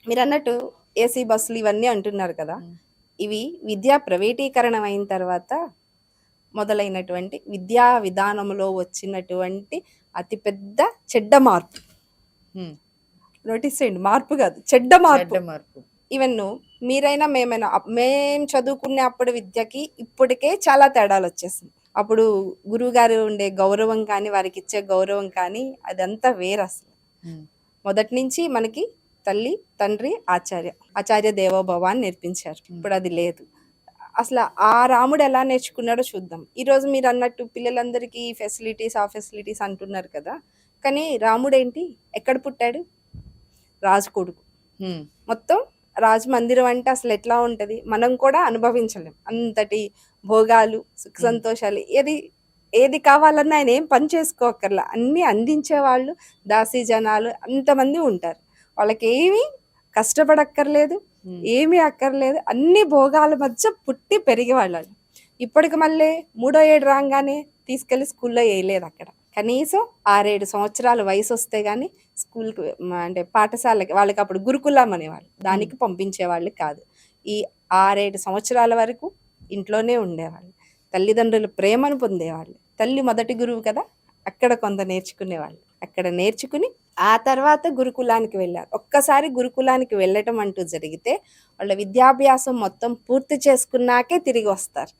మీరన్నట్టు ఏసీ బస్సులు ఇవన్నీ అంటున్నారు కదా! హ్మ్. ఇవి విద్యా ప్రైవేటీకరణ అయిన తర్వాత మొదలైనటువంటి విద్యా విధానంలో వచ్చినటువంటి అతిపెద్ద చెడ్డ మార్పు. హ్మ్. నోటీస్ చేయండి. మార్పు గాదు. చెడ్డ మార్పు. చెడ్డ మార్పు. ఈవెన్ మీరైనా, మేమైనా మేం చదువుకునే అప్పటి విద్యకి ఇప్పటికే చాలా తేడాలొచ్చేసింది. అప్పుడు గురువుగారు ఉండే గౌరవం కానీ, వారికిచ్చే గౌరవం కానీ అదంతా వేరసలు. హ్మ్. మొదటి నుంచి మనకి తల్లి, తండ్రి, ఆచార్య. ఆచార్య దేవోభవ అని నేర్పించారు. హ్మ్. ఇప్పుడది లేదు. అసల ఆ రాముడు ఎలా నేర్చుకున్నాడో చూద్దాం. ఈరోజు మీరన్నట్టు పిల్లలందరికీ ఫెసిలిటీస్, ఆ ఫెసిలిటీస్ అంటున్నారు కదా! కానీ రాముడేంటి? ఎక్కడ పుట్టాడు? రాజు కొడుకు. హ్మ్. మొత్తం రాజమందిరం అంటే అసలెట్లా ఉంటది? మనం కూడా అనుభవించలేం. అంతటి భోగాలు, సుఖ హ్మ్. సంతోషాలు ఏది కావాలన్నా ఆయన ఏం పని చేసుకోక్కర్లా. అన్నీ అందించేవాళ్ళు దాసీ జనాలు అంతమంది ఉంటారు. వాళ్ళకేమి కష్టపడక్కర్లేదు. హ్మ్. ఏమీ అక్కర్లేదు. అన్ని భోగాల మధ్య పుట్టి పెరిగేవాళ్ళాళ్ళు. ఇప్పటికి మళ్ళీ మూడో ఏడు రాంగానే తీసుకెళ్ళి స్కూల్లో ఎయలేదక్కడ. కనీసం 6, 7 సంవత్సరాల వయసొస్తే గాని స్కూల్‌కి అంటే పాఠశాలకి వాళ్ళకప్పుడు గురుకులం అనేవాళ్ళు. హ్మ్. దానికి పంపించేవాళ్ళు కాదు. ఈ 6, 7 సంవత్సరాల వరకు ఇంట్లోనే ఉండేవాళ్ళు. తల్లిదండ్రుల ప్రేమను పొందేవాళ్ళు. తల్లి మొదటి గురువు కదా! అక్కడ కొంత నేర్చుకునేవాళ్ళు. అక్కడ నేర్చుకుని ఆ తర్వాత గురుకులానికి వెళ్ళారు. ఒక్కసారి గురుకులానికి వెళ్ళటం అంటూ జరిగితే వాళ్ళ విద్యాభ్యాసం మొత్తం పూర్తి చేసుకున్నాకే తిరిగొస్తారు.